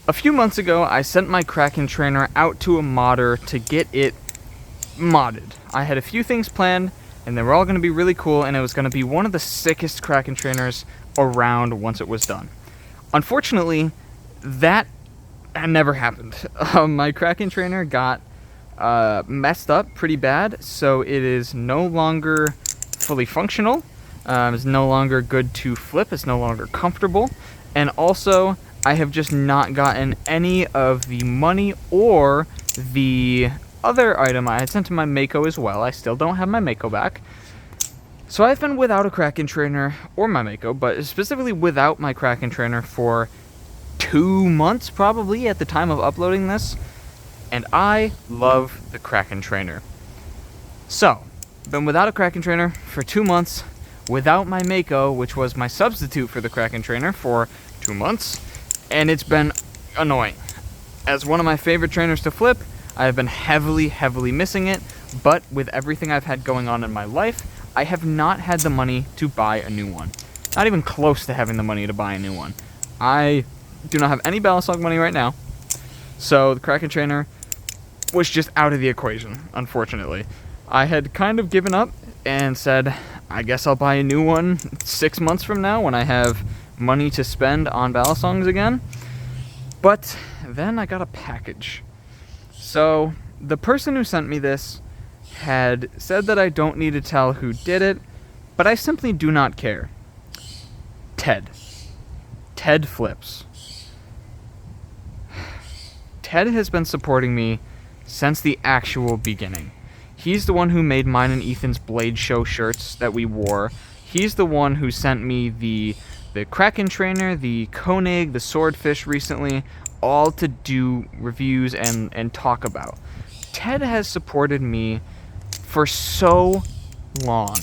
A few months ago, I sent my Kraken trainer out to a modder to get it modded. I had a few things planned, and they were all going to be really cool, and it was going to be one of the sickest Kraken trainers around once it was done. Unfortunately, that never happened. My Kraken trainer got messed up pretty bad, so it is no longer fully functional. It's no longer good to flip. It's no longer comfortable. And also, I have just not gotten any of the money or the other item I had sent to my Mako as well. I still don't have my Mako back. So I've been without a Kraken trainer or my Mako, but specifically without my Kraken trainer for 2 months probably at the time of uploading this. And I love the Kraken trainer. So, been without a Kraken trainer for 2 months, without my Mako, which was my substitute for the Kraken trainer for 2 months, and it's been annoying. As one of my favorite trainers to flip, I have been heavily missing it, but with everything I've had going on in my life, I have not had the money to buy a new one. Not even close to having the money to buy a new one. I do not have any ballast log money right now, so the Kraken trainer was just out of the equation, unfortunately. I had kind of given up and said, I guess I'll buy a new one 6 months from now when I have money to spend on ballast songs again. But then I got a package. So the person who sent me this had said that I don't need to tell who did it, but I simply do not care. Ted flips. Ted has been supporting me since the actual beginning. He's the one who made mine and Ethan's Blade Show shirts that we wore. He's the one who sent me the Kraken trainer, the Koenig, the Swordfish recently, all to do reviews and talk about. Ted has supported me for so long.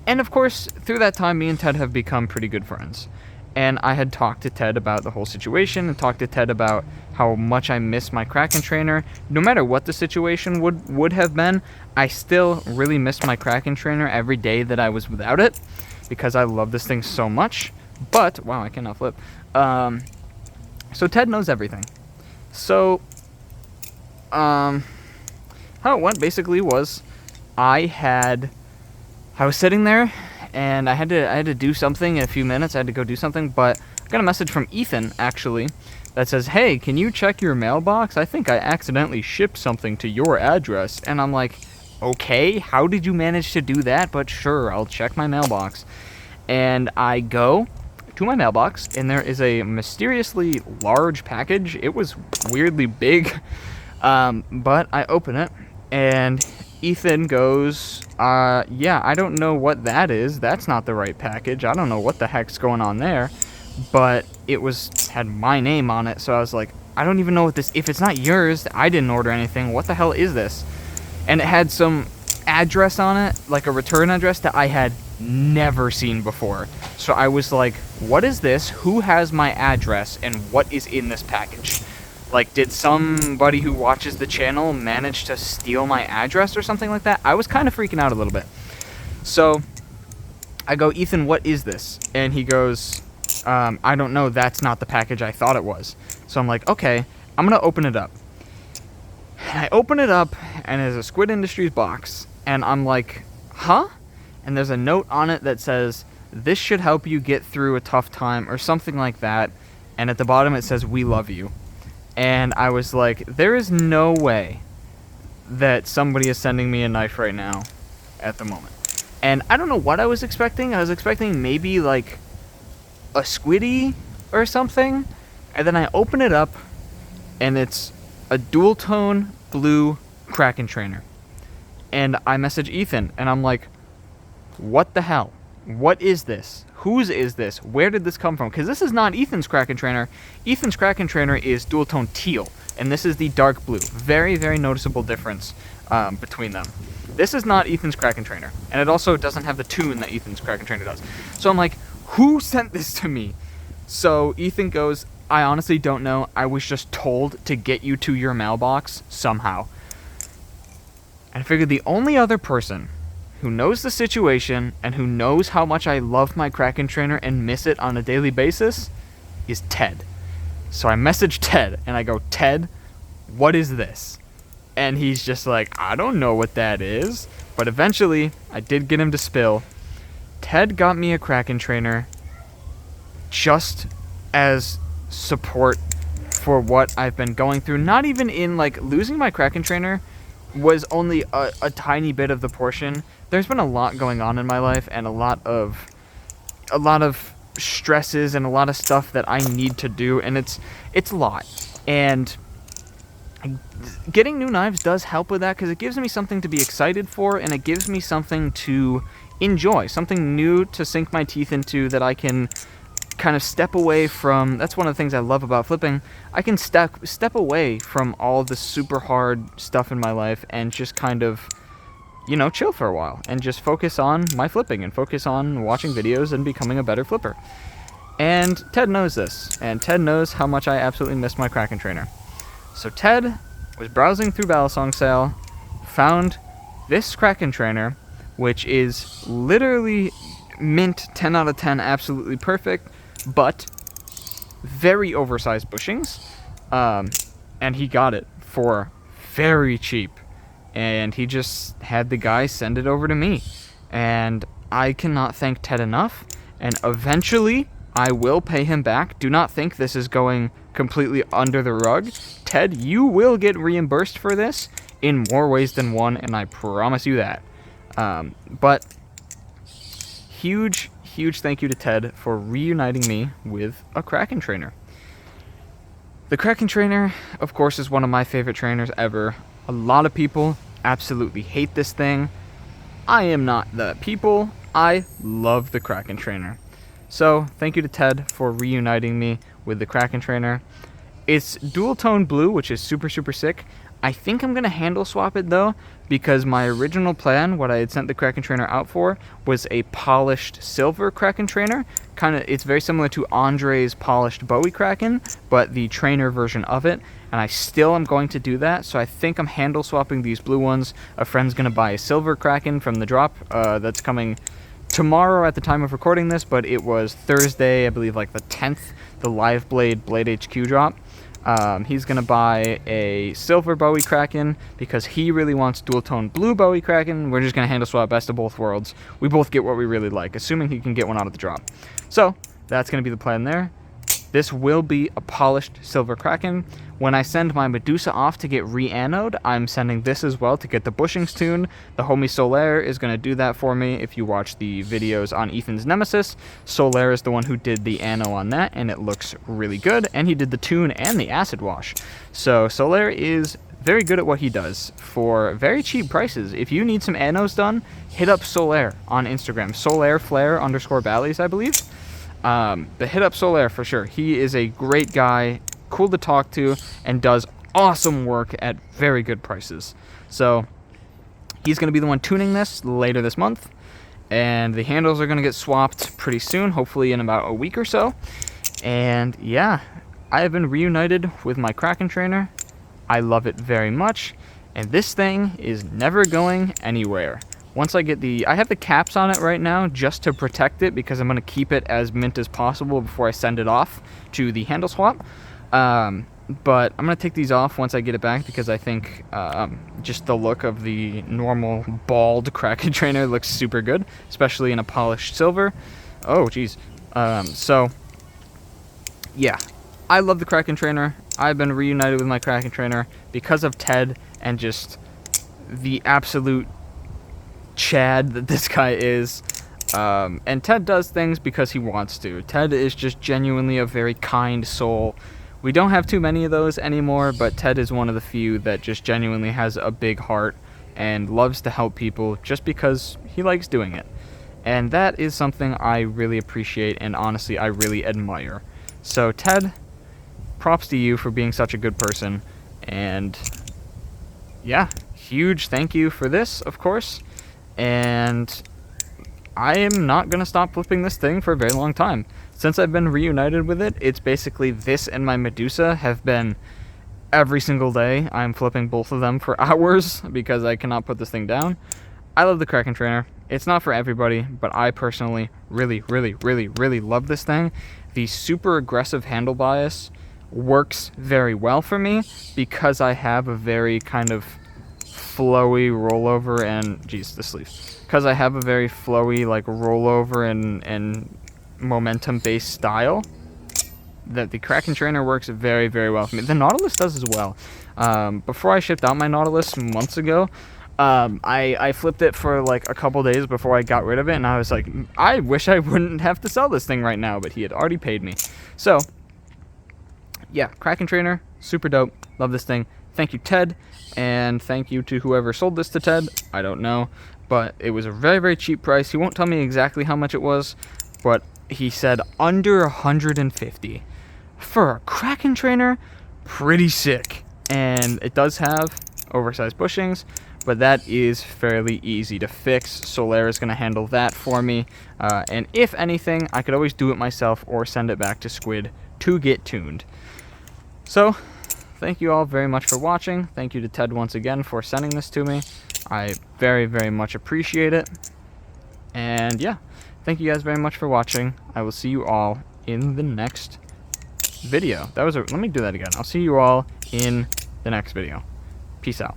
And of course, through that time, me and Ted have become pretty good friends. And I had talked to Ted about the whole situation and talked to Ted about how much I miss my Kraken trainer. No matter what the situation would have been, I still really missed my Kraken trainer every day that I was without it because I love this thing so much. But, wow, I cannot flip. So Ted knows everything. So, how it went basically was I was sitting there and I had to do something in a few minutes. I had to go do something, but I got a message from Ethan, actually, that says, hey, can you check your mailbox? I think I accidentally shipped something to your address. And I'm like, okay, how did you manage to do that? But sure, I'll check my mailbox. And I go to my mailbox, and there is a mysteriously large package. It was weirdly big, but I open it, and Ethan goes, yeah, I don't know what that is. That's not the right package. I don't know what the heck's going on there. But it had my name on it, so I was like, I don't even know what this, if it's not yours, I didn't order anything, what the hell is this? And it had some address on it, like a return address that I had never seen before. So I was like, what is this? Who has my address, and what is in this package? Like, did somebody who watches the channel manage to steal my address or something like that? I was kind of freaking out a little bit. So I go, Ethan, what is this? And he goes, I don't know, that's not the package I thought it was. So I'm like, okay, I'm going to open it up. And I open it up, and there's a Squid Industries box, and I'm like, huh? And there's a note on it that says, this should help you get through a tough time, or something like that. And at the bottom it says, we love you. And I was like, there is no way that somebody is sending me a knife right now at the moment. And I don't know what I was expecting. I was expecting maybe like a squiddy or something. And then I open it up, and it's a dual tone blue Kraken trainer. And I message Ethan, and I'm like, what the hell? What is this? Whose is this? Where did this come from? Because this is not Ethan's Kraken trainer. Ethan's Kraken trainer is dual tone teal, and this is the dark blue. Very, very noticeable difference between them. This is not Ethan's Kraken trainer, and it also doesn't have the tune that Ethan's Kraken trainer does. So I'm like, who sent this to me? So Ethan goes, I honestly don't know. I was just told to get you to your mailbox somehow. And I figured the only other person who knows the situation and who knows how much I love my Kraken trainer and miss it on a daily basis is Ted. So I message Ted, and I go, Ted, what is this? And he's just like, I don't know what that is. But eventually, I did get him to spill. Ted got me a Kraken trainer just as support for what I've been going through. Not even in, like, losing my Kraken trainer was only a tiny bit of the portion. There's been a lot going on in my life, and a lot of stresses and a lot of stuff that I need to do, and it's a lot. And getting new knives does help with that, because it gives me something to be excited for, and it gives me something to enjoy, something new to sink my teeth into that I can kind of step away from. That's one of the things I love about flipping. I can step away from all the super hard stuff in my life and just kind of, chill for a while and just focus on my flipping and focus on watching videos and becoming a better flipper. And Ted knows this, and Ted knows how much I absolutely miss my Kraken trainer. So Ted was browsing through Balisong sale, found this Kraken trainer, which is literally mint 10 out of 10, absolutely perfect, but very oversized bushings. And he got it for very cheap. And he just had the guy send it over to me. And I cannot thank Ted enough. And eventually, I will pay him back. Do not think this is going completely under the rug. Ted, you will get reimbursed for this in more ways than one, and I promise you that. But huge thank you to Ted for reuniting me with a Kraken trainer. The Kraken trainer, of course, is one of my favorite trainers ever. A lot of people absolutely hate this thing. I am not the people. I love the Kraken trainer. So, thank you to Ted for reuniting me with the Kraken trainer. It's dual tone blue, which is super, super sick. I think I'm going to handle swap it, though, because my original plan, what I had sent the Kraken trainer out for, was a polished silver Kraken trainer. It's very similar to Andre's polished Bowie Kraken, but the trainer version of it. And I still am going to do that, so I think I'm handle swapping these blue ones. A friend's going to buy a silver Kraken from the drop that's coming tomorrow at the time of recording this, but it was Thursday, I believe, like the 10th, the Live Blade HQ drop. He's going to buy a silver Bowie Kraken because he really wants dual tone blue Bowie Kraken. We're just going to handle swap best of both worlds. We both get what we really like, assuming he can get one out of the drop. So that's going to be the plan there. This will be a polished silver Kraken. When I send my Medusa off to get re-anode, I'm sending this as well to get the bushings tuned. The homie Solaire is going to do that for me. If you watch the videos on Ethan's Nemesis, Solaire is the one who did the ano on that, and it looks really good. And he did the tune and the acid wash. So Solaire is very good at what he does for very cheap prices. If you need some anos done, hit up Solaire on Instagram. SolaireFlare_Bally's, I believe. But hit up Solaire for sure. He is a great guy, cool to talk to, and does awesome work at very good prices. So he's going to be the one tuning this later this month, and the handles are going to get swapped pretty soon, hopefully in about a week or so. And yeah, I have been reunited with my Kraken trainer. I love it very much, and this thing is never going anywhere. Once I get I have the caps on it right now just to protect it because I'm going to keep it as mint as possible before I send it off to the handle swap. But I'm going to take these off once I get it back because I think just the look of the normal bald Kraken trainer looks super good, especially in a polished silver. Oh, geez. So, yeah. I love the Kraken trainer. I've been reunited with my Kraken trainer because of Ted and just the absolute Chad that this guy is. And Ted does things because he wants to. Ted is just genuinely a very kind soul. We don't have too many of those anymore, but Ted is one of the few that just genuinely has a big heart and loves to help people just because he likes doing it. And that is something I really appreciate and honestly I really admire. So Ted, props to you for being such a good person. And yeah, huge thank you for this, of course. And I am not going to stop flipping this thing for a very long time. Since I've been reunited with it, it's basically this and my Medusa have been every single day. I'm flipping both of them for hours because I cannot put this thing down. I love the Kraken trainer. It's not for everybody, but I personally really, really, really, really love this thing. The super aggressive handle bias works very well for me because I have a very kind of flowy rollover and the sleeves, because I have a very flowy like rollover and momentum based style, that the Kraken trainer works very, very well for me. The Nautilus does as well. Before I shipped out my Nautilus months ago, I flipped it for like a couple days before I got rid of it, and I was like, I wish I wouldn't have to sell this thing right now, but he had already paid me. So yeah, Kraken trainer, super dope, love this thing. Thank you, Ted, and thank you to whoever sold this to Ted. I don't know, but it was a very, very cheap price. He won't tell me exactly how much it was, but he said under 150 for a Kraken trainer. Pretty sick. And it does have oversized bushings, but that is fairly easy to fix. Solaire is going to handle that for me, and if anything, I could always do it myself or send it back to Squid to get tuned. So thank you all very much for watching. Thank you to Ted once again for sending this to me. I very, very much appreciate it. And yeah, thank you guys very much for watching. I will see you all in the next video. Let me do that again. I'll see you all in the next video. Peace out.